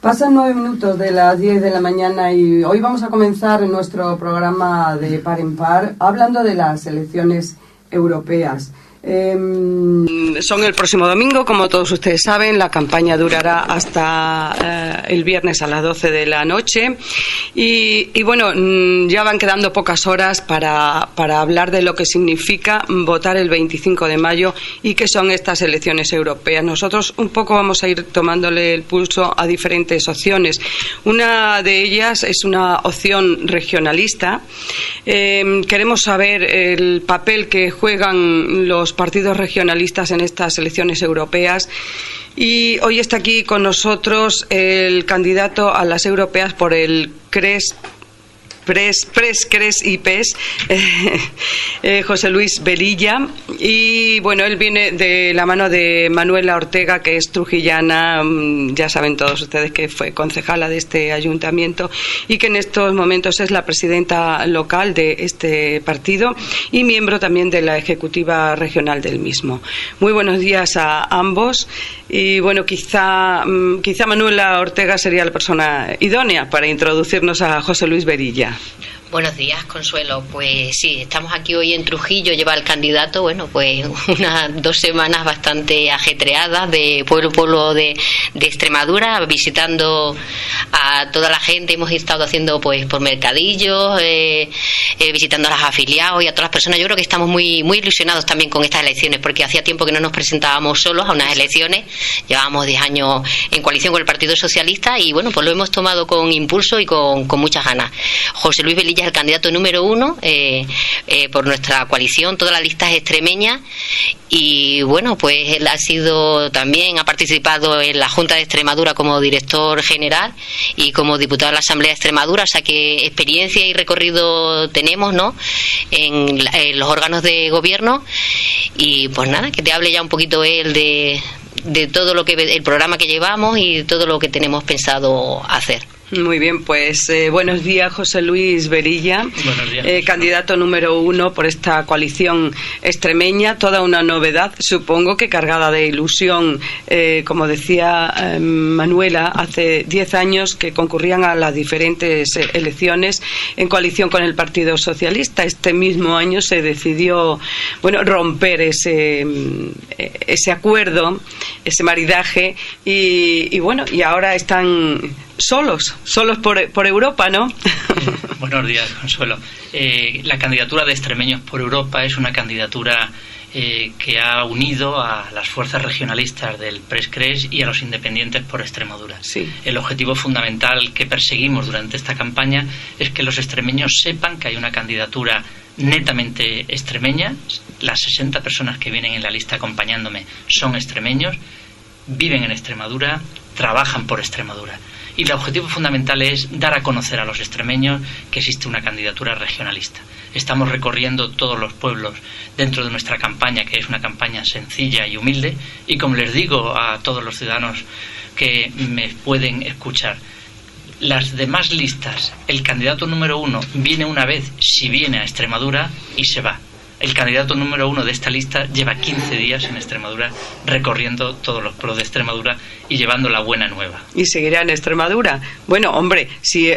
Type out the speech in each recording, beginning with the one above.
Pasan 9 minutos de las 10 de la mañana y hoy vamos a comenzar nuestro programa de Par en Par hablando de las elecciones europeas. Son el próximo domingo, como todos ustedes saben. La campaña durará hasta el viernes a las 12 de la noche y bueno, ya van quedando pocas horas para hablar de lo que significa votar el 25 de mayo y qué son estas elecciones europeas. Nosotros un poco vamos a ir tomándole el pulso a diferentes opciones. Una de ellas es una opción regionalista. Queremos saber el papel que juegan los partidos regionalistas en estas elecciones europeas y hoy está aquí con nosotros el candidato a las europeas por el PRES y PES, José Luis Velilla, y bueno, él viene de la mano de Manuela Ortega, que es trujillana, ya saben todos ustedes que fue concejala de este ayuntamiento y que en estos momentos es la presidenta local de este partido y miembro también de la ejecutiva regional del mismo. Muy buenos días a ambos y bueno, quizá Manuela Ortega sería la persona idónea para introducirnos a José Luis Velilla. Buenos días, Consuelo. Pues sí, estamos aquí hoy en Trujillo. Lleva el candidato, bueno, pues unas 2 semanas bastante ajetreadas de pueblo a pueblo de Extremadura, visitando a toda la gente. Hemos estado haciendo pues por mercadillos, visitando a los afiliados y a todas las personas. Yo creo que estamos muy ilusionados también con estas elecciones, porque hacía tiempo que no nos presentábamos solos a unas elecciones. Llevábamos 10 años en coalición con el Partido Socialista y bueno, pues lo hemos tomado con impulso y con muchas ganas. José Luis Velilla es el candidato número 1 por nuestra coalición. Toda la lista es extremeña y bueno, pues él ha participado en la Junta de Extremadura como director general y como diputado de la Asamblea de Extremadura, o sea que experiencia y recorrido tenemos, ¿no?, en los órganos de gobierno. Y pues nada, que te hable ya un poquito él de todo lo que el programa que llevamos y todo lo que tenemos pensado hacer. Muy bien, pues buenos días, José Luis Velilla. Buenos días. Candidato número 1 por esta coalición extremeña, toda una novedad, supongo que cargada de ilusión. Como decía Manuela, hace 10 años que concurrían a las diferentes elecciones en coalición con el Partido Socialista. Este mismo año se decidió, bueno, romper ese acuerdo, ese maridaje y bueno, y ahora están solos por Europa, ¿no? Buenos días, Consuelo. La candidatura de Extremeños por Europa es una candidatura que ha unido a las fuerzas regionalistas del PRES y a los independientes por Extremadura. Sí. El objetivo fundamental que perseguimos durante esta campaña es que los extremeños sepan que hay una candidatura netamente extremeña. Las 60 personas que vienen en la lista acompañándome son extremeños, viven en Extremadura, trabajan por Extremadura. Y el objetivo fundamental es dar a conocer a los extremeños que existe una candidatura regionalista. Estamos recorriendo todos los pueblos dentro de nuestra campaña, que es una campaña sencilla y humilde, y como les digo a todos los ciudadanos que me pueden escuchar, las demás listas, el candidato número 1 viene una vez si viene a Extremadura y se va. El candidato número 1 de esta lista lleva 15 días en Extremadura recorriendo todos los pueblos de Extremadura y llevando la buena nueva. ¿Y seguirá en Extremadura? Bueno, hombre, si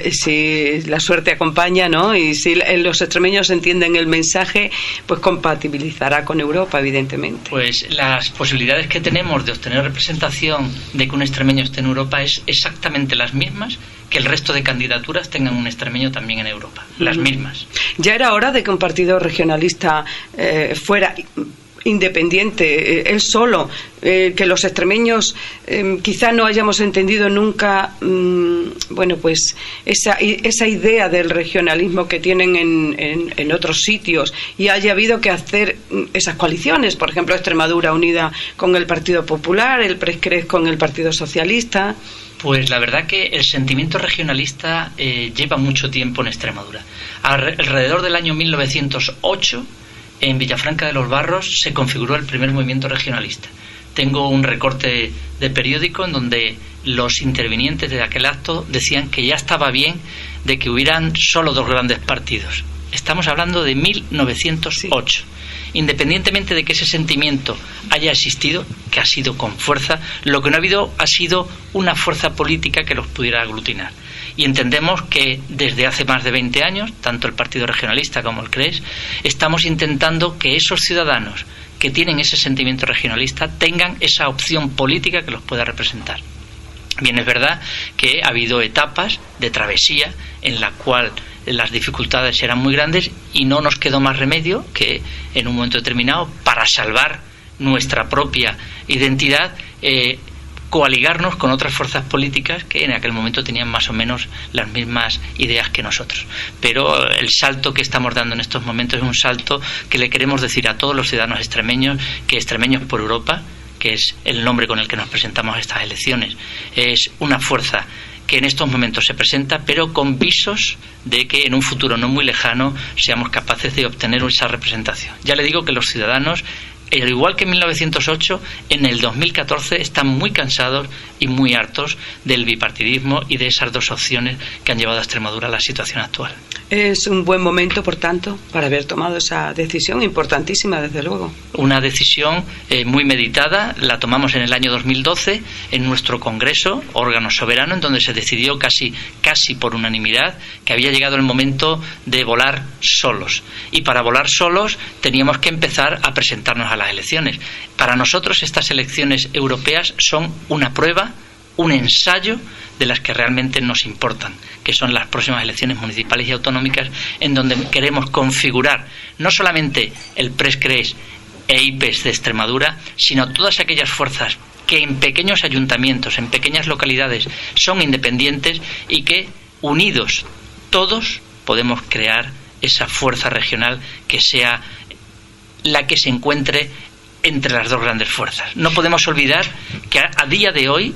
la suerte acompaña, ¿no?, y si los extremeños entienden el mensaje, pues compatibilizará con Europa, evidentemente. Pues las posibilidades que tenemos de obtener representación de que un extremeño esté en Europa es exactamente las mismas que el resto de candidaturas tengan un extremeño también en Europa, las mismas. Ya era hora de que un partido regionalista fuera independiente, él solo, que los extremeños quizá no hayamos entendido nunca, bueno, pues esa idea del regionalismo que tienen en otros sitios, y haya habido que hacer esas coaliciones, por ejemplo, Extremadura unida con el Partido Popular, el PRES con el Partido Socialista. Pues la verdad que el sentimiento regionalista lleva mucho tiempo en Extremadura. Alrededor del año 1908, en Villafranca de los Barros, se configuró el primer movimiento regionalista. Tengo un recorte de periódico en donde los intervinientes de aquel acto decían que ya estaba bien de que hubieran solo 2 grandes partidos. Estamos hablando de 1908. independientemente de que ese sentimiento haya existido, que ha sido con fuerza, lo que no ha habido ha sido una fuerza política que los pudiera aglutinar. Y entendemos que desde hace más de 20 años, tanto el Partido Regionalista como el CRES, estamos intentando que esos ciudadanos que tienen ese sentimiento regionalista tengan esa opción política que los pueda representar. Bien, es verdad que ha habido etapas de travesía en la cual las dificultades eran muy grandes y no nos quedó más remedio que en un momento determinado, para salvar nuestra propia identidad, coaligarnos con otras fuerzas políticas que en aquel momento tenían más o menos las mismas ideas que nosotros. Pero el salto que estamos dando en estos momentos es un salto que le queremos decir a todos los ciudadanos extremeños, que Extremeños por Europa, que es el nombre con el que nos presentamos a estas elecciones, es una fuerza que en estos momentos se presenta, pero con visos de que en un futuro no muy lejano seamos capaces de obtener esa representación. Ya le digo que los ciudadanos, al igual que en 1908, en el 2014 están muy cansados y muy hartos del bipartidismo y de esas dos opciones que han llevado a Extremadura a la situación actual. Es un buen momento, por tanto, para haber tomado esa decisión importantísima, desde luego. Una decisión muy meditada, la tomamos en el año 2012 en nuestro Congreso, órgano soberano, en donde se decidió casi por unanimidad que había llegado el momento de volar solos. Y para volar solos teníamos que empezar a presentarnos a las elecciones. Para nosotros estas elecciones europeas son una prueba, un ensayo de las que realmente nos importan, que son las próximas elecciones municipales y autonómicas, en donde queremos configurar no solamente el PRES-CRES e IPES de Extremadura, sino todas aquellas fuerzas que en pequeños ayuntamientos, en pequeñas localidades, son independientes y que, unidos todos, podemos crear esa fuerza regional que sea la que se encuentre entre las dos grandes fuerzas. No podemos olvidar que a día de hoy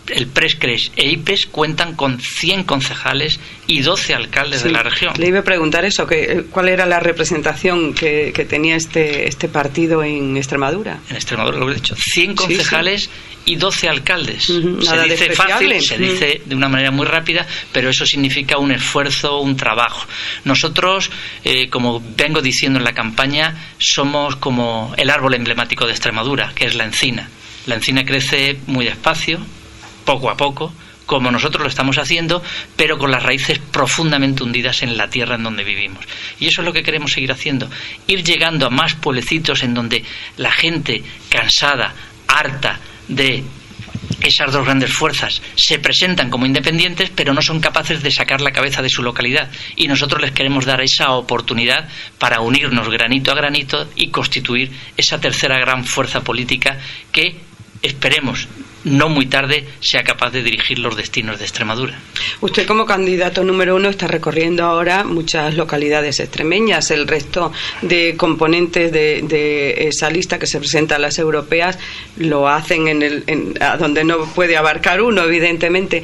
el PRES-CRES e IPES cuentan con 100 concejales y 12 alcaldes de la región. Le iba a preguntar eso, ¿cuál era la representación que tenía este partido en Extremadura? En Extremadura, lo he dicho, 100 concejales y 12 alcaldes. Nada se dice fácil, se dice de una manera muy rápida, pero eso significa un esfuerzo, un trabajo. Nosotros, como vengo diciendo en la campaña, somos como el árbol emblemático de Extremadura, que es la encina. La encina crece muy despacio, poco a poco, como nosotros lo estamos haciendo, pero con las raíces profundamente hundidas en la tierra en donde vivimos. Y eso es lo que queremos seguir haciendo, ir llegando a más pueblecitos en donde la gente cansada, harta de esas dos grandes fuerzas, se presentan como independientes, pero no son capaces de sacar la cabeza de su localidad. Y nosotros les queremos dar esa oportunidad para unirnos granito a granito y constituir esa tercera gran fuerza política que, esperemos, no muy tarde, sea capaz de dirigir los destinos de Extremadura. Usted, como candidato número 1, está recorriendo ahora muchas localidades extremeñas. El resto de componentes de esa lista que se presenta a las europeas lo hacen a donde no puede abarcar uno, evidentemente.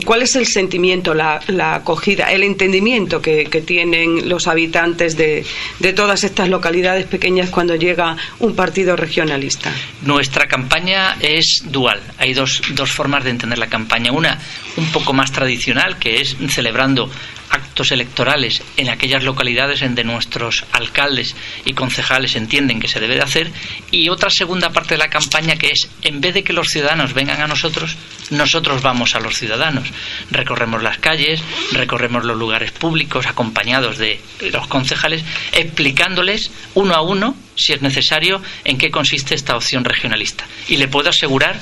¿Cuál es el sentimiento, la acogida, el entendimiento que tienen los habitantes de todas estas localidades pequeñas cuando llega un partido regionalista? Nuestra campaña es dual. Hay dos formas de entender la campaña. Una, un poco más tradicional, que es celebrando actos electorales en aquellas localidades en donde nuestros alcaldes y concejales entienden que se debe de hacer, y otra segunda parte de la campaña, que es, en vez de que los ciudadanos vengan a nosotros, nosotros vamos a los ciudadanos. Recorremos las calles, recorremos los lugares públicos acompañados de los concejales, explicándoles uno a uno, si es necesario, en qué consiste esta opción regionalista. Y le puedo asegurar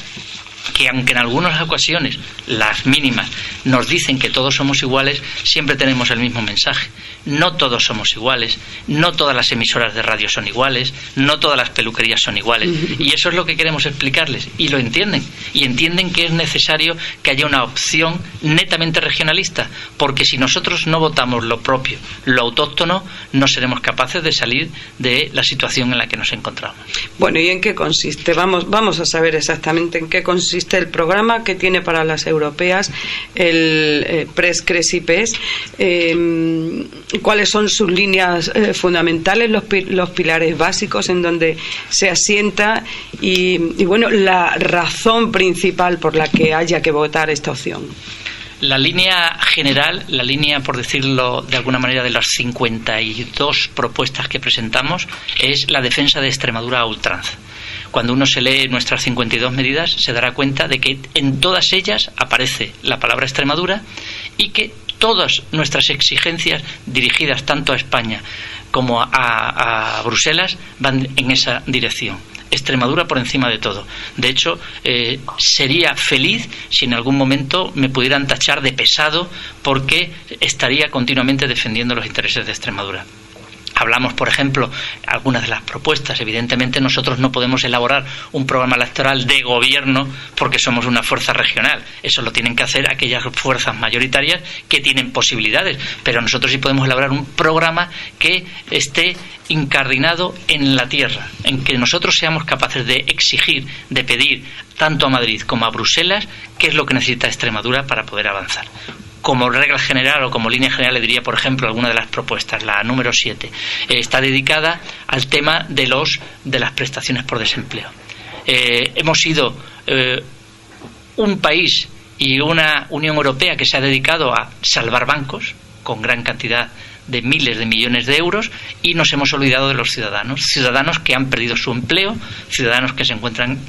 que, aunque en algunas ocasiones, las mínimas, nos dicen que todos somos iguales, siempre tenemos el mismo mensaje. No todos somos iguales, no todas las emisoras de radio son iguales, no todas las peluquerías son iguales. Y eso es lo que queremos explicarles. Y lo entienden. Y entienden que es necesario que haya una opción netamente regionalista. Porque si nosotros no votamos lo propio, lo autóctono, no seremos capaces de salir de la situación en la que nos encontramos. Bueno, ¿y en qué consiste? Vamos a saber exactamente en qué consiste el programa que tiene para las europeas el PRES-CRES IPES. ¿Cuáles son sus líneas fundamentales, los pilares básicos en donde se asienta y bueno, la razón principal por la que haya que votar esta opción? La línea general, la línea, por decirlo de alguna manera, de las 52 propuestas que presentamos es la defensa de Extremadura a ultranza. Cuando uno se lee nuestras 52 medidas, se dará cuenta de que en todas ellas aparece la palabra Extremadura y que todas nuestras exigencias dirigidas tanto a España como a Bruselas van en esa dirección. Extremadura por encima de todo. De hecho, sería feliz si en algún momento me pudieran tachar de pesado, porque estaría continuamente defendiendo los intereses de Extremadura. Hablamos, por ejemplo, algunas de las propuestas. Evidentemente nosotros no podemos elaborar un programa electoral de gobierno porque somos una fuerza regional. Eso lo tienen que hacer aquellas fuerzas mayoritarias que tienen posibilidades. Pero nosotros sí podemos elaborar un programa que esté incardinado en la tierra, en que nosotros seamos capaces de exigir, de pedir tanto a Madrid como a Bruselas qué es lo que necesita Extremadura para poder avanzar. Como regla general o como línea general le diría, por ejemplo, alguna de las propuestas, la número 7, está dedicada al tema de las prestaciones por desempleo. Hemos sido un país y una Unión Europea que se ha dedicado a salvar bancos con gran cantidad de miles de millones de euros, y nos hemos olvidado de los ciudadanos que han perdido su empleo, ciudadanos que se encuentran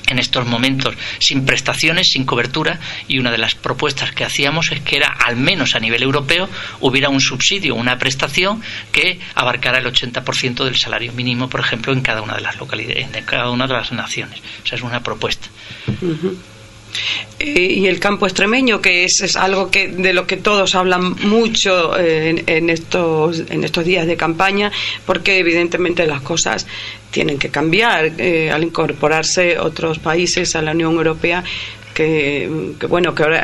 en estos momentos sin prestaciones, sin cobertura, y una de las propuestas que hacíamos es que al menos a nivel europeo hubiera un subsidio, una prestación que abarcara el 80% del salario mínimo, por ejemplo, en cada una de las localidades, en cada una de las naciones. O sea, es una propuesta. Uh-huh. Y el campo extremeño, que es algo de lo que todos hablan mucho en estos días de campaña, porque evidentemente las cosas tienen que cambiar al incorporarse otros países a la Unión Europea, que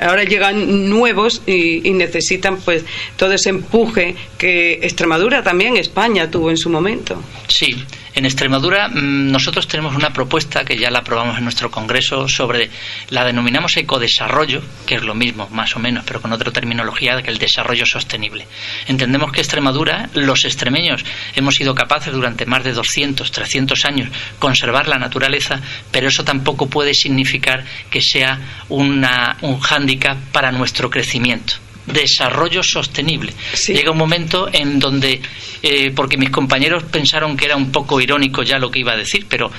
ahora llegan nuevos y necesitan pues todo ese empuje que Extremadura, también España, tuvo en su momento. Sí. En Extremadura nosotros tenemos una propuesta que ya la aprobamos en nuestro Congreso, la denominamos ecodesarrollo, que es lo mismo más o menos, pero con otra terminología, que el desarrollo sostenible. Entendemos que Extremadura, los extremeños, hemos sido capaces durante más de 200, 300 años conservar la naturaleza, pero eso tampoco puede significar que sea un hándicap para nuestro crecimiento. Desarrollo sostenible. Sí. Llega un momento en donde, porque mis compañeros pensaron que era un poco irónico ya lo que iba a decir, pero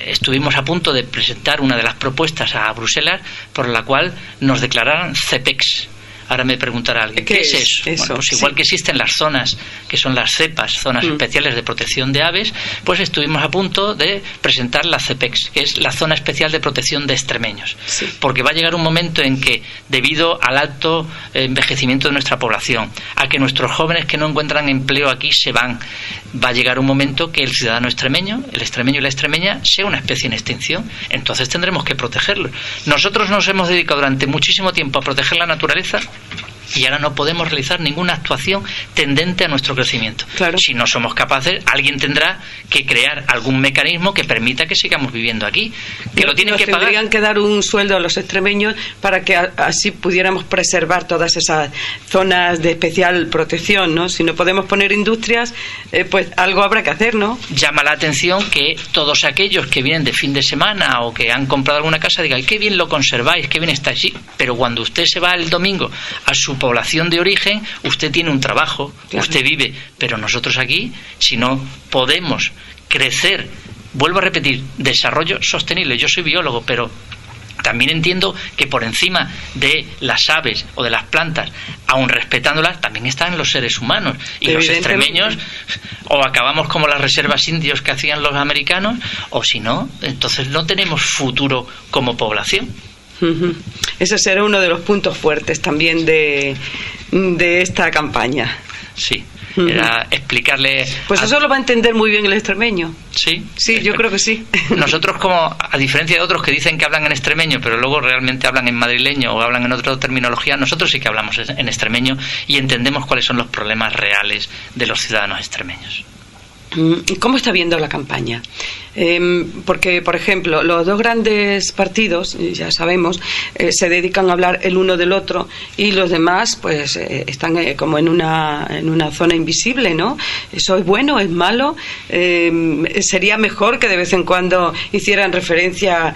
estuvimos a punto de presentar una de las propuestas a Bruselas por la cual nos declararan CEPEX. Ahora me preguntará alguien, ¿qué es eso? Bueno, pues igual que existen las zonas, que son las CEPAS, zonas especiales de protección de aves, pues estuvimos a punto de presentar la CEPEX, que es la zona especial de protección de extremeños. Sí. Porque va a llegar un momento en que, debido al alto envejecimiento de nuestra población, a que nuestros jóvenes que no encuentran empleo aquí se van, va a llegar un momento que el ciudadano extremeño, el extremeño y la extremeña, sea una especie en extinción. Entonces tendremos que protegerlo. Nosotros nos hemos dedicado durante muchísimo tiempo a proteger la naturaleza, y ahora no podemos realizar ninguna actuación tendente a nuestro crecimiento. Claro. Si no somos capaces, alguien tendrá que crear algún mecanismo que permita que sigamos viviendo aquí. Que lo tienen que pagar. Tendrían que dar un sueldo a los extremeños para que así pudiéramos preservar todas esas zonas de especial protección, ¿no? Si no podemos poner industrias, pues algo habrá que hacer, ¿no? Llama la atención que todos aquellos que vienen de fin de semana o que han comprado alguna casa digan, qué bien lo conserváis, qué bien está así, pero cuando usted se va el domingo a su población de origen, usted tiene un trabajo, claro, usted vive, pero nosotros aquí, si no podemos crecer, vuelvo a repetir, desarrollo sostenible. Yo soy biólogo, pero también entiendo que por encima de las aves o de las plantas, aun respetándolas, también están los seres humanos. Y los extremeños, o acabamos como las reservas indios que hacían los americanos, o si no, entonces no tenemos futuro como población. Ese será uno de los puntos fuertes también de esta campaña. Sí, era explicarle... Pues eso lo va a entender muy bien el extremeño. Sí. Sí, yo creo que sí. Nosotros, como a diferencia de otros que dicen que hablan en extremeño, pero luego realmente hablan en madrileño o hablan en otra terminología, nosotros sí que hablamos en extremeño y entendemos cuáles son los problemas reales de los ciudadanos extremeños. ¿Cómo está viendo la campaña? Porque, por ejemplo, los dos grandes partidos, ya sabemos, se dedican a hablar el uno del otro, y los demás pues están como en una zona invisible, ¿no? ¿Eso es bueno, es malo? ¿Sería mejor que de vez en cuando hicieran referencia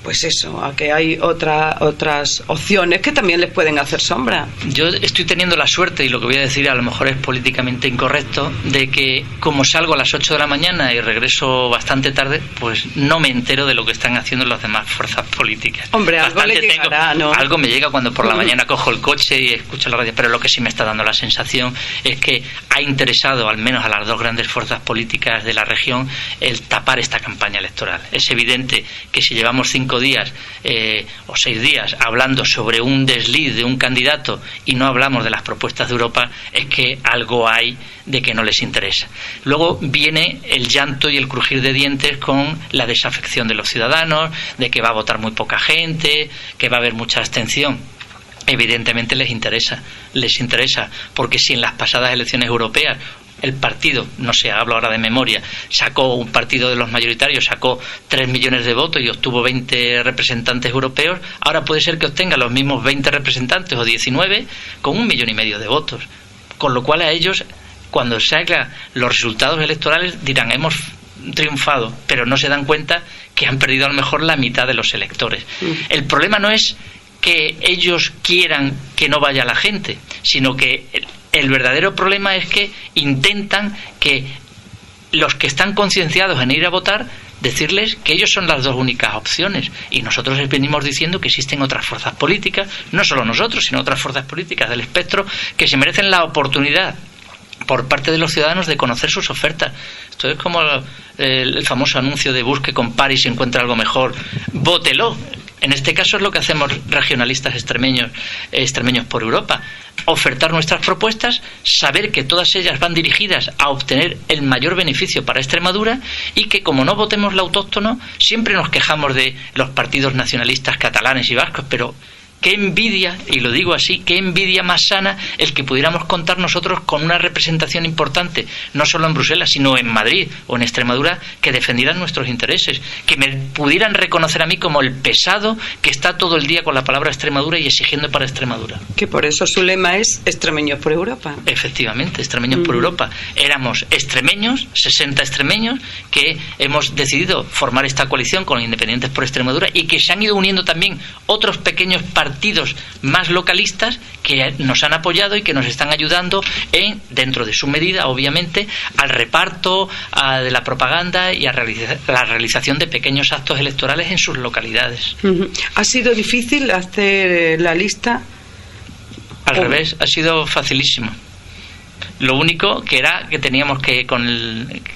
pues eso, a que hay otras opciones que también les pueden hacer sombra? Yo estoy teniendo la suerte, y lo que voy a decir a lo mejor es políticamente incorrecto, de que como salgo a las 8 de la mañana y regreso bastante tarde, pues no me entero de lo que están haciendo las demás fuerzas políticas. Hombre, algo le llegará, ¿no? Algo me llega cuando por la mañana cojo el coche y escucho la radio, pero lo que sí me está dando la sensación es que ha interesado al menos a las dos grandes fuerzas políticas de la región el tapar esta campaña electoral. Es evidente que si llevamos 5 días o 6 días hablando sobre un desliz de un candidato y no hablamos de las propuestas de Europa, es que algo hay de que no les interesa. Luego viene el llanto y el crujir de dientes con la desafección de los ciudadanos, de que va a votar muy poca gente, que va a haber mucha abstención. Evidentemente les interesa, porque si en las pasadas elecciones europeas el partido, no sé, hablo ahora de memoria, un partido de los mayoritarios sacó 3 millones de votos y obtuvo 20 representantes europeos, ahora puede ser que obtenga los mismos 20 representantes o 19 con 1,5 millones de votos. Con lo cual a ellos, cuando salgan los resultados electorales, dirán hemos triunfado, pero no se dan cuenta que han perdido a lo mejor la mitad de los electores. El problema no es que ellos quieran que no vaya la gente, sino que el verdadero problema es que intentan que los que están concienciados en ir a votar, decirles que ellos son las dos únicas opciones, y nosotros les venimos diciendo que existen otras fuerzas políticas, no solo nosotros, sino otras fuerzas políticas del espectro que se merecen la oportunidad por parte de los ciudadanos de conocer sus ofertas. Esto es como el famoso anuncio de busque, compare y si encuentra algo mejor, vótelo. En este caso es lo que hacemos regionalistas extremeños por Europa. Ofertar nuestras propuestas, saber que todas ellas van dirigidas a obtener el mayor beneficio para Extremadura, y que como no votemos la autóctono, siempre nos quejamos de los partidos nacionalistas catalanes y vascos, pero qué envidia, y lo digo así, qué envidia más sana el que pudiéramos contar nosotros con una representación importante, no solo en Bruselas, sino en Madrid o en Extremadura, que defendieran nuestros intereses, que me pudieran reconocer a mí como el pesado que está todo el día con la palabra Extremadura y exigiendo para Extremadura. Que por eso su lema es Extremeños por Europa. Efectivamente, Extremeños por Europa. Éramos extremeños, 60 extremeños, que hemos decidido formar esta coalición con Independientes por Extremadura, y que se han ido uniendo también otros pequeños partidos más localistas que nos han apoyado y que nos están ayudando dentro de su medida, obviamente, al reparto de la propaganda y a la realización de pequeños actos electorales en sus localidades. ¿Ha sido difícil hacer la lista? Al revés, ha sido facilísimo. Lo único que era que teníamos que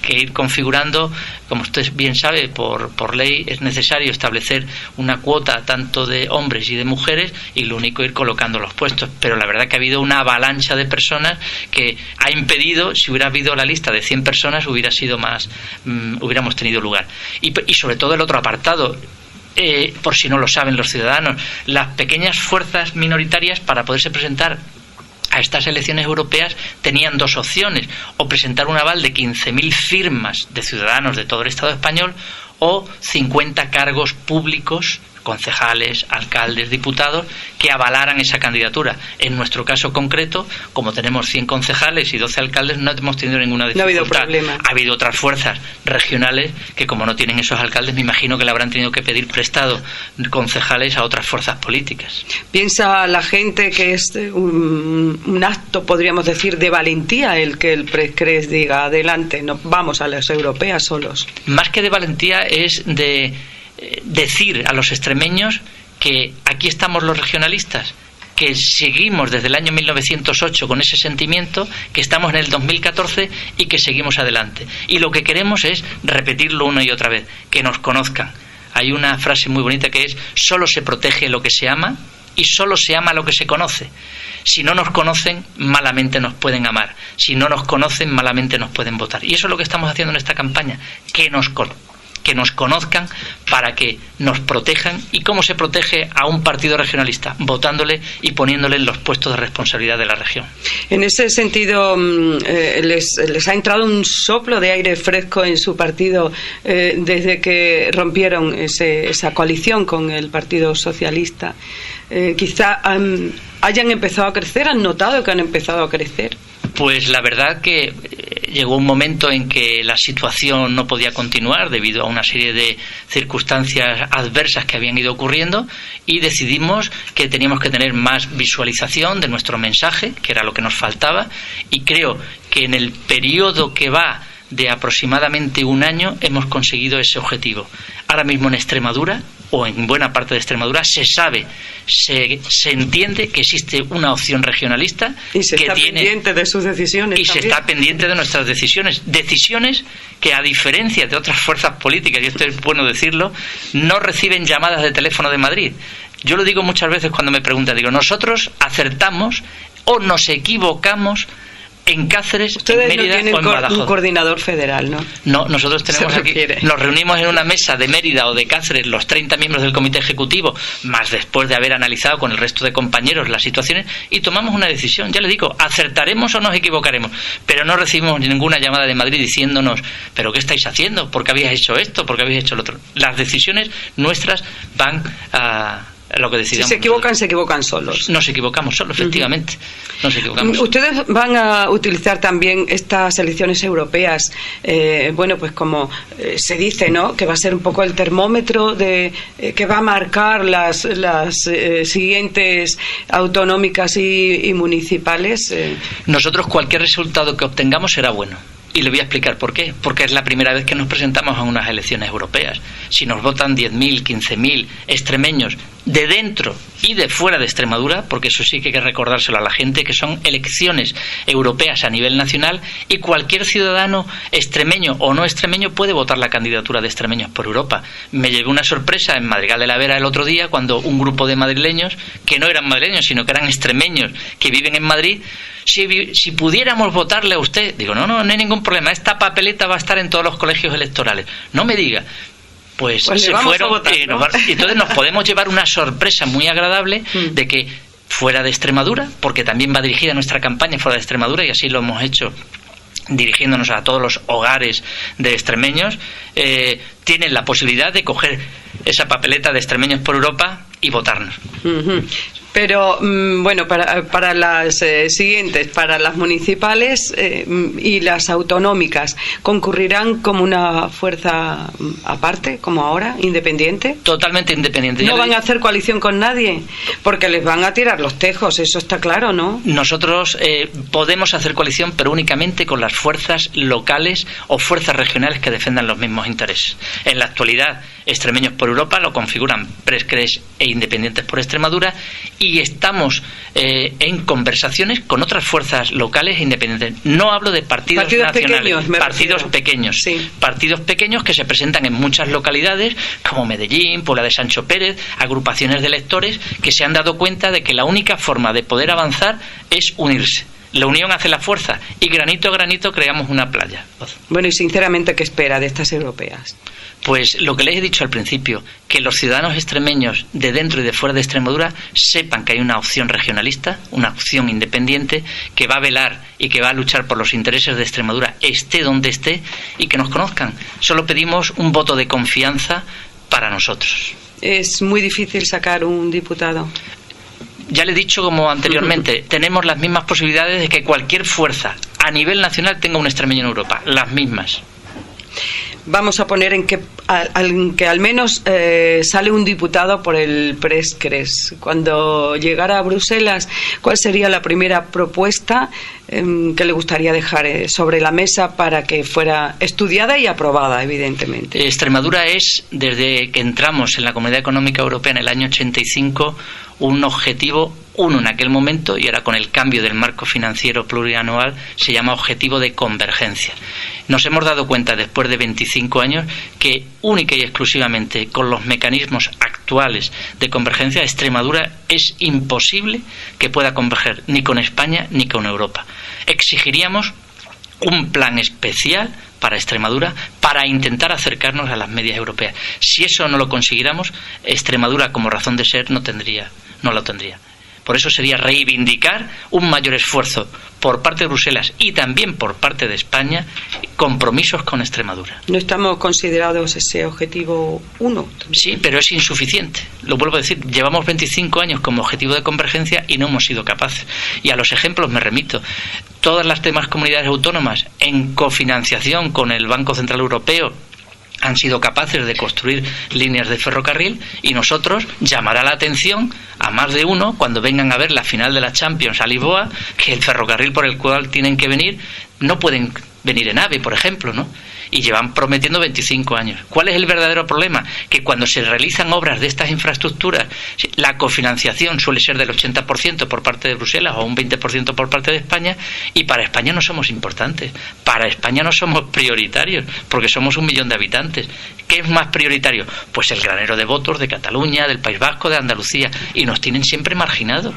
ir configurando, como usted bien sabe, por ley es necesario establecer una cuota tanto de hombres y de mujeres, y lo único ir colocando los puestos. Pero la verdad que ha habido una avalancha de personas que ha impedido, si hubiera habido la lista de 100 personas, hubiéramos tenido lugar. Y sobre todo el otro apartado, por si no lo saben los ciudadanos, las pequeñas fuerzas minoritarias, para poderse presentar a estas elecciones europeas, tenían dos opciones: o presentar un aval de 15.000 firmas de ciudadanos de todo el Estado español, o 50 cargos públicos, concejales, alcaldes, diputados, que avalaran esa candidatura. En nuestro caso concreto, como tenemos 100 concejales y 12 alcaldes, no hemos tenido ninguna dificultad. No ha habido problema. Ha habido otras fuerzas regionales que, como no tienen esos alcaldes, me imagino que le habrán tenido que pedir prestado concejales a otras fuerzas políticas. ¿Piensa la gente que es un acto, podríamos decir, de valentía el que el PRESCRES diga adelante, no vamos a las europeas solos? Más que de valentía, es de decir a los extremeños que aquí estamos los regionalistas, que seguimos desde el año 1908 con ese sentimiento, que estamos en el 2014 y que seguimos adelante. Y lo que queremos es repetirlo una y otra vez, que nos conozcan. Hay una frase muy bonita que es: solo se protege lo que se ama y solo se ama lo que se conoce. Si no nos conocen, malamente nos pueden amar. Si no nos conocen, malamente nos pueden votar. Y eso es lo que estamos haciendo en esta campaña, que nos que nos conozcan para que nos protejan. ¿Y cómo se protege a un partido regionalista? Votándole y poniéndole en los puestos de responsabilidad de la región. En ese sentido, les ha entrado un soplo de aire fresco en su partido desde que rompieron esa coalición con el Partido Socialista. Quizá hayan empezado a crecer, han notado que han empezado a crecer. Pues la verdad que llegó un momento en que la situación no podía continuar debido a una serie de circunstancias adversas que habían ido ocurriendo, y decidimos que teníamos que tener más visualización de nuestro mensaje, que era lo que nos faltaba, y creo que en el periodo que va de aproximadamente un año hemos conseguido ese objetivo. Ahora mismo en Extremadura, o en buena parte de Extremadura, se sabe, se entiende que existe una opción regionalista y se está pendiente de sus decisiones. Y también se está pendiente de nuestras decisiones que, a diferencia de otras fuerzas políticas, y esto es bueno decirlo, no reciben llamadas de teléfono de Madrid. Yo lo digo muchas veces cuando me preguntan, digo, nosotros acertamos o nos equivocamos en Cáceres, ustedes en Mérida, no tienen o en Badajoz. Un coordinador federal, ¿no? No, nosotros tenemos aquí, nos reunimos en una mesa de Mérida o de Cáceres, los 30 miembros del comité ejecutivo, más después de haber analizado con el resto de compañeros las situaciones, y tomamos una decisión. Ya le digo, acertaremos o nos equivocaremos, pero no recibimos ninguna llamada de Madrid diciéndonos, ¿pero qué estáis haciendo? ¿Por qué habéis hecho esto? ¿Por qué habéis hecho lo otro? Las decisiones nuestras van a lo que decidamos. Si se equivocan solos. Nos equivocamos solos, efectivamente. Nos equivocamos. Ustedes van a utilizar también estas elecciones europeas, pues como se dice, ¿no?, que va a ser un poco el termómetro que va a marcar las siguientes autonómicas y municipales. Nosotros, cualquier resultado que obtengamos será bueno. Y le voy a explicar por qué. Porque es la primera vez que nos presentamos a unas elecciones europeas. Si nos votan 10.000, 15.000 extremeños de dentro y de fuera de Extremadura, porque eso sí que hay que recordárselo a la gente, que son elecciones europeas a nivel nacional, y cualquier ciudadano extremeño o no extremeño puede votar la candidatura de Extremeños por Europa. Me llevé una sorpresa en Madrigal de la Vera el otro día, cuando un grupo de madrileños, que no eran madrileños, sino que eran extremeños que viven en Madrid, si pudiéramos votarle a usted, digo, no hay ningún problema, esta papeleta va a estar en todos los colegios electorales. No me diga. Pues se fueron, votar, ¿no? Y entonces nos podemos llevar una sorpresa muy agradable de que fuera de Extremadura, porque también va dirigida nuestra campaña fuera de Extremadura, y así lo hemos hecho dirigiéndonos a todos los hogares de extremeños, tienen la posibilidad de coger esa papeleta de Extremeños por Europa y votarnos. Pero, para las siguientes, para las municipales y las autonómicas, ¿concurrirán como una fuerza aparte, como ahora, independiente? Totalmente independiente. ¿No van a hacer coalición con nadie? Porque les van a tirar los tejos, eso está claro, ¿no? Nosotros podemos hacer coalición, pero únicamente con las fuerzas locales o fuerzas regionales que defendan los mismos intereses. En la actualidad, Extremeños por Europa lo configuran Prescres e Independientes por Extremadura, y estamos en conversaciones con otras fuerzas locales e independientes. No hablo de partidos nacionales, partidos pequeños que se presentan en muchas localidades como Medellín, Puebla de Sancho Pérez, agrupaciones de electores que se han dado cuenta de que la única forma de poder avanzar es unirse. La unión hace la fuerza, y granito a granito creamos una playa. Bueno, y sinceramente, ¿qué espera de estas europeas? Pues lo que les he dicho al principio, que los ciudadanos extremeños de dentro y de fuera de Extremadura sepan que hay una opción regionalista, una opción independiente, que va a velar y que va a luchar por los intereses de Extremadura, esté donde esté, y que nos conozcan. Solo pedimos un voto de confianza para nosotros. Es muy difícil sacar un diputado. Ya le he dicho, como anteriormente, tenemos las mismas posibilidades de que cualquier fuerza a nivel nacional tenga un extremeño en Europa, las mismas. Vamos a poner en que al menos sale un diputado por el Prescres. Cuando llegara a Bruselas, ¿cuál sería la primera propuesta que le gustaría dejar sobre la mesa para que fuera estudiada y aprobada, evidentemente? Extremadura es, desde que entramos en la Comunidad Económica Europea en el año 85, un objetivo uno en aquel momento, y ahora con el cambio del marco financiero plurianual se llama objetivo de convergencia. Nos hemos dado cuenta después de 25 años que única y exclusivamente con los mecanismos actuales de convergencia, Extremadura es imposible que pueda converger ni con España ni con Europa. Exigiríamos un plan especial para Extremadura para intentar acercarnos a las medias europeas. Si eso no lo consiguiéramos, Extremadura como razón de ser no lo tendría. Por eso sería reivindicar un mayor esfuerzo por parte de Bruselas y también por parte de España, compromisos con Extremadura. No estamos considerados ese objetivo 1. Sí, pero es insuficiente. Lo vuelvo a decir, llevamos 25 años como objetivo de convergencia y no hemos sido capaces. Y a los ejemplos me remito. Todas las demás comunidades autónomas en cofinanciación con el Banco Central Europeo han sido capaces de construir líneas de ferrocarril, y nosotros llamará la atención a más de uno cuando vengan a ver la final de la Champions a Lisboa, que el ferrocarril por el cual tienen que venir no pueden venir en AVE, por ejemplo, ¿no? Y llevan prometiendo 25 años. ¿Cuál es el verdadero problema? Que cuando se realizan obras de estas infraestructuras, la cofinanciación suele ser del 80% por parte de Bruselas o un 20% por parte de España, y para España no somos importantes. Para España no somos prioritarios, porque somos 1 millón de habitantes. ¿Qué es más prioritario? Pues el granero de votos de Cataluña, del País Vasco, de Andalucía, y nos tienen siempre marginados.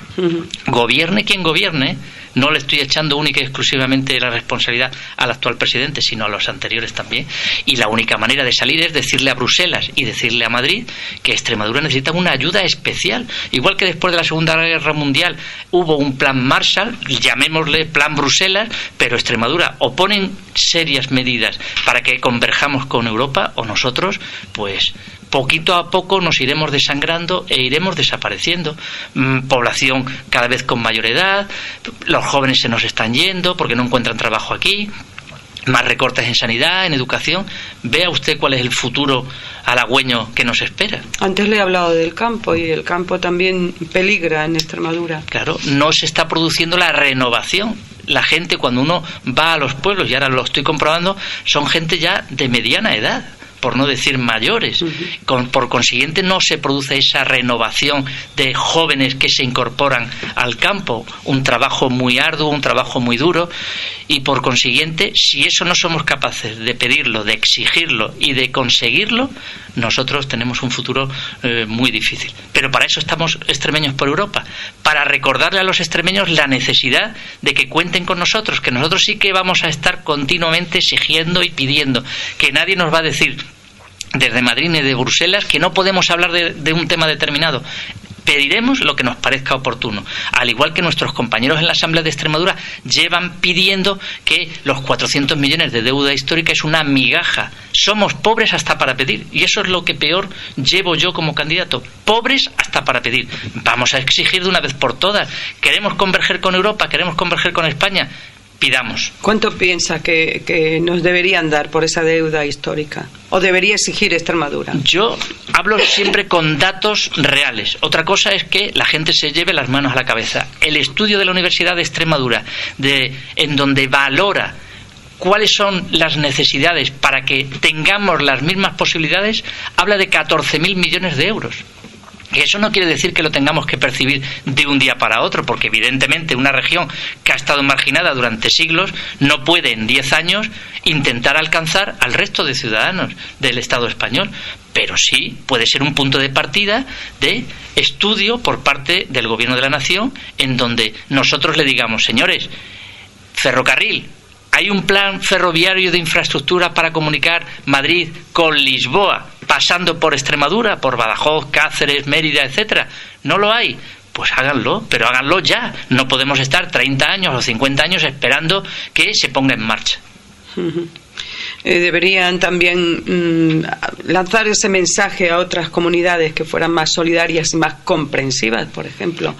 Gobierne quien gobierne, no le estoy echando única y exclusivamente la responsabilidad al actual presidente, sino a los anteriores también. Y la única manera de salir es decirle a Bruselas y decirle a Madrid que Extremadura necesita una ayuda especial. Igual que después de la Segunda Guerra Mundial hubo un plan Marshall, llamémosle plan Bruselas, pero Extremadura o ponen serias medidas para que converjamos con Europa, o nosotros, pues poquito a poco nos iremos desangrando e iremos desapareciendo. Población cada vez con mayor edad, los jóvenes se nos están yendo porque no encuentran trabajo aquí, más recortes en sanidad, en educación. Vea usted cuál es el futuro halagüeño que nos espera. Antes le he hablado del campo, y el campo también peligra en Extremadura. Claro, no se está produciendo la renovación. La gente, cuando uno va a los pueblos, y ahora lo estoy comprobando, son gente ya de mediana edad, por no decir mayores. Por consiguiente no se produce esa renovación de jóvenes que se incorporan al campo, un trabajo muy arduo, un trabajo muy duro, y por consiguiente, si eso no somos capaces de pedirlo, de exigirlo y de conseguirlo, nosotros tenemos un futuro muy difícil. Pero para eso estamos extremeños por Europa, para recordarle a los extremeños la necesidad de que cuenten con nosotros, que nosotros sí que vamos a estar continuamente exigiendo y pidiendo, que nadie nos va a decir desde Madrid ni de Bruselas que no podemos hablar de un tema determinado. Pediremos lo que nos parezca oportuno, al igual que nuestros compañeros en la Asamblea de Extremadura llevan pidiendo que los 400 millones de deuda histórica es una migaja. Somos pobres hasta para pedir, y eso es lo que peor llevo yo como candidato, pobres hasta para pedir. Vamos a exigir de una vez por todas. Queremos converger con Europa, queremos converger con España, pidamos. ¿Cuánto piensa que nos deberían dar por esa deuda histórica? ¿O debería exigir Extremadura? Yo hablo siempre con datos reales. Otra cosa es que la gente se lleve las manos a la cabeza. El estudio de la Universidad de Extremadura, en donde valora cuáles son las necesidades para que tengamos las mismas posibilidades, habla de 14.000 millones de euros. Y eso no quiere decir que lo tengamos que percibir de un día para otro, porque evidentemente una región que ha estado marginada durante siglos no puede en 10 años intentar alcanzar al resto de ciudadanos del Estado español, pero sí puede ser un punto de partida de estudio por parte del Gobierno de la Nación, en donde nosotros le digamos: señores, ferrocarril, hay un plan ferroviario de infraestructura para comunicar Madrid con Lisboa, pasando por Extremadura, por Badajoz, Cáceres, Mérida, etcétera. ¿No lo hay? Pues háganlo, pero háganlo ya. No podemos estar 30 años o 50 años esperando que se ponga en marcha. Deberían también lanzar ese mensaje a otras comunidades que fueran más solidarias y más comprensivas, por ejemplo,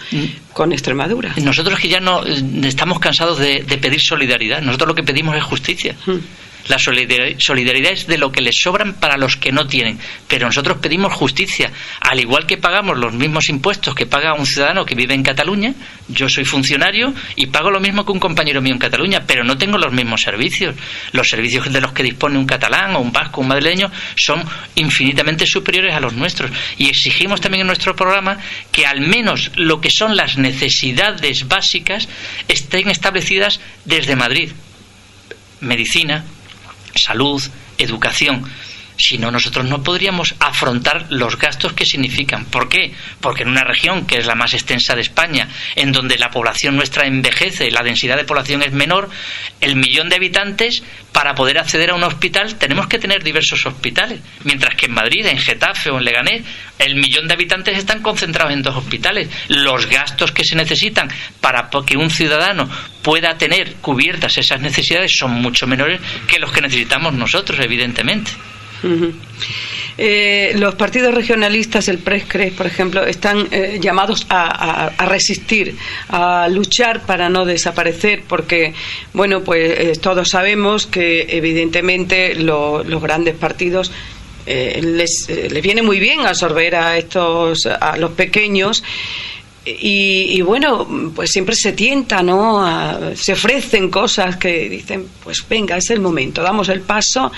con Extremadura. Nosotros que ya no estamos cansados de pedir solidaridad. Nosotros lo que pedimos es justicia. La solidaridad es de lo que les sobran para los que no tienen, pero nosotros pedimos justicia. Al igual que pagamos los mismos impuestos que paga un ciudadano que vive en Cataluña, yo soy funcionario y pago lo mismo que un compañero mío en Cataluña, pero no tengo los mismos servicios. Los servicios de los que dispone un catalán o un vasco o un madrileño son infinitamente superiores a los nuestros, y exigimos también en nuestro programa que al menos lo que son las necesidades básicas estén establecidas desde Madrid. Medicina, salud, educación. Si no, nosotros no podríamos afrontar los gastos que significan. ¿Por qué? Porque en una región que es la más extensa de España, en donde la población nuestra envejece, la densidad de población es menor, el 1.000.000 de habitantes, para poder acceder a un hospital tenemos que tener diversos hospitales. Mientras que en Madrid, en Getafe o en Leganés, el 1.000.000 de habitantes están concentrados en 2 hospitales. Los gastos que se necesitan para que un ciudadano pueda tener cubiertas esas necesidades son mucho menores que los que necesitamos nosotros, evidentemente. Los partidos regionalistas, el PRES-CRES, por ejemplo, están llamados a resistir, a luchar para no desaparecer, porque, bueno, pues todos sabemos que evidentemente los grandes partidos les viene muy bien absorber a los pequeños. Y bueno, pues siempre se tienta, ¿no? Se ofrecen cosas que dicen, pues venga, es el momento, damos el paso,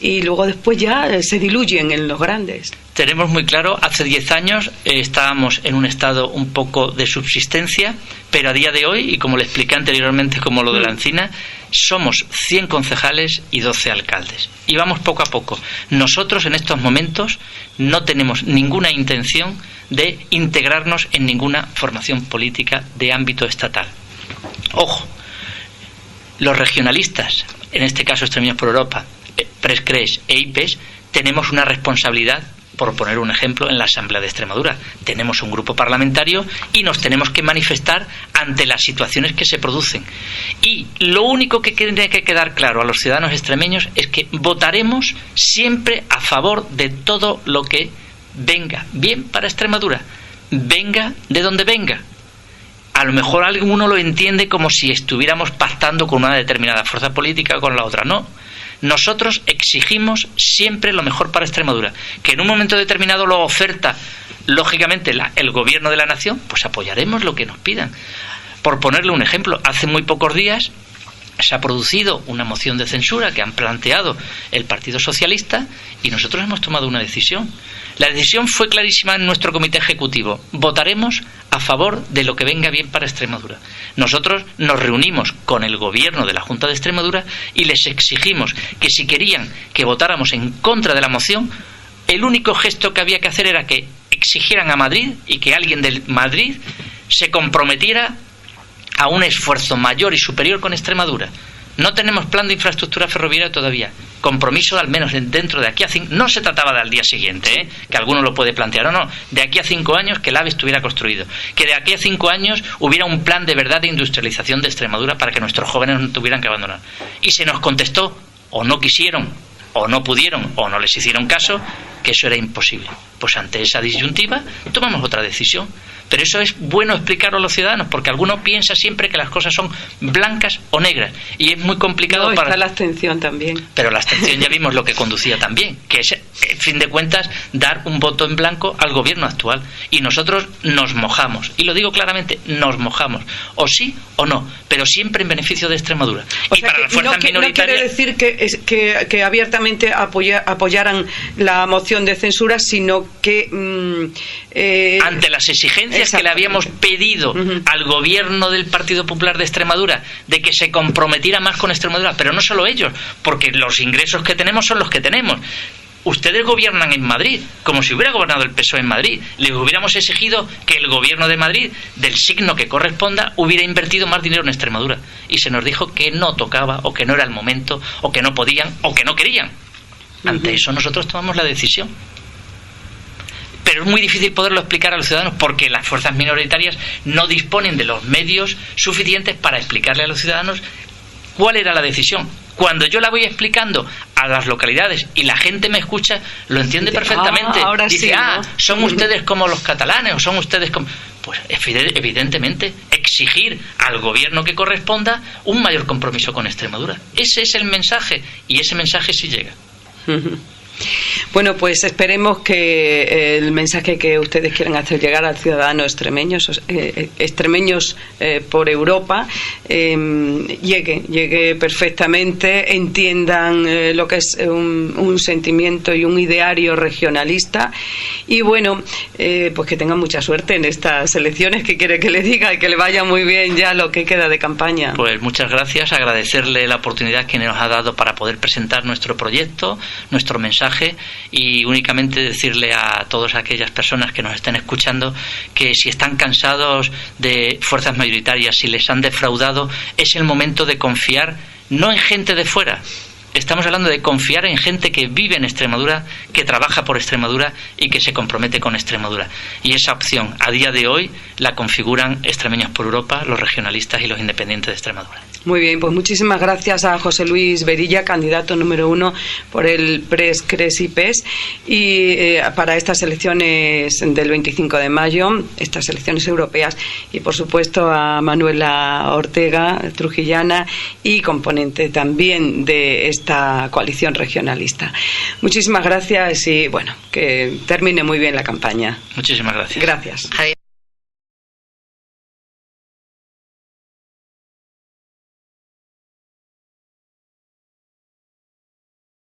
y luego después ya se diluyen en los grandes. Tenemos muy claro, hace 10 años estábamos en un estado un poco de subsistencia, pero a día de hoy, y como le expliqué anteriormente como lo de la Encina, somos 100 concejales y 12 alcaldes. Y vamos poco a poco. Nosotros en estos momentos no tenemos ninguna intención de integrarnos en ninguna formación política de ámbito estatal. Ojo, los regionalistas, en este caso Extremeños por Europa, PRES-CRES e IPES, tenemos una responsabilidad, por poner un ejemplo, en la Asamblea de Extremadura. Tenemos un grupo parlamentario y nos tenemos que manifestar ante las situaciones que se producen. Y lo único que tiene que quedar claro a los ciudadanos extremeños es que votaremos siempre a favor de todo lo que venga bien para Extremadura, venga de donde venga. A lo mejor alguno lo entiende como si estuviéramos pactando con una determinada fuerza política o con la otra. No. Nosotros exigimos siempre lo mejor para Extremadura. Que en un momento determinado lo oferta, lógicamente, el gobierno de la nación, pues apoyaremos lo que nos pidan. Por ponerle un ejemplo, hace muy pocos días se ha producido una moción de censura que han planteado el Partido Socialista y nosotros hemos tomado una decisión. La decisión fue clarísima en nuestro comité ejecutivo. Votaremos a favor de lo que venga bien para Extremadura. Nosotros nos reunimos con el gobierno de la Junta de Extremadura y les exigimos que si querían que votáramos en contra de la moción, el único gesto que había que hacer era que exigieran a Madrid y que alguien de Madrid se comprometiera a un esfuerzo mayor y superior con Extremadura. No tenemos plan de infraestructura ferroviaria todavía. Compromiso, al menos dentro de aquí a 5... No se trataba del día siguiente, que alguno lo puede plantear, no. De aquí a 5 años que el AVE estuviera construido. Que de aquí a 5 años hubiera un plan de verdad de industrialización de Extremadura para que nuestros jóvenes no tuvieran que abandonar. Y se nos contestó, o no quisieron, o no pudieron, o no les hicieron caso, que eso era imposible. Pues ante esa disyuntiva tomamos otra decisión. Pero eso es bueno explicarlo a los ciudadanos, porque alguno piensa siempre que las cosas son blancas o negras, y es muy complicado para... Está la abstención también. Pero la abstención ya vimos lo que conducía también, que es, en fin de cuentas, dar un voto en blanco al gobierno actual. Y nosotros nos mojamos, y lo digo claramente, nos mojamos, o sí o no, pero siempre en beneficio de Extremadura. O sea, las fuerzas minoritarias... No quiere decir que abiertamente apoyaran la moción de censura, sino que... ante las exigencias que le habíamos pedido al gobierno del Partido Popular de Extremadura de que se comprometiera más con Extremadura, pero no solo ellos, porque los ingresos que tenemos son los que tenemos. Ustedes gobiernan en Madrid, como si hubiera gobernado el PSOE en Madrid. Les hubiéramos exigido que el gobierno de Madrid, del signo que corresponda, hubiera invertido más dinero en Extremadura. Y se nos dijo que no tocaba, o que no era el momento, o que no podían, o que no querían. Ante eso nosotros tomamos la decisión. Pero es muy difícil poderlo explicar a los ciudadanos porque las fuerzas minoritarias no disponen de los medios suficientes para explicarle a los ciudadanos cuál era la decisión. Cuando yo la voy explicando a las localidades y la gente me escucha, lo entiende perfectamente. Ahora dice, sí, ¿no? Son ustedes como los catalanes, o son ustedes como... Pues evidentemente exigir al gobierno que corresponda un mayor compromiso con Extremadura. Ese es el mensaje, y ese mensaje sí llega. Bueno, pues esperemos que el mensaje que ustedes quieren hacer llegar al ciudadano extremeños por Europa llegue perfectamente, entiendan lo que es un sentimiento y un ideario regionalista, y bueno, pues que tengan mucha suerte en estas elecciones. ¿Qué quiere que le diga? Y que le vaya muy bien ya lo que queda de campaña. Pues muchas gracias, agradecerle la oportunidad que nos ha dado para poder presentar nuestro proyecto, nuestro mensaje, y únicamente decirle a todas aquellas personas que nos estén escuchando que si están cansados de fuerzas mayoritarias, si les han defraudado, es el momento de confiar no en gente de fuera. Estamos hablando de confiar en gente que vive en Extremadura, que trabaja por Extremadura y que se compromete con Extremadura. Y esa opción, a día de hoy, la configuran Extremeños por Europa, los regionalistas y los independientes de Extremadura. Muy bien, pues muchísimas gracias a José Luis Berilla, candidato número 1 por el PRES, CRES y PES, y para estas elecciones del 25 de mayo, estas elecciones europeas, y por supuesto a Manuela Ortega, trujillana y componente también de esta coalición regionalista. Muchísimas gracias y bueno, que termine muy bien la campaña. Muchísimas gracias. Gracias. Adiós.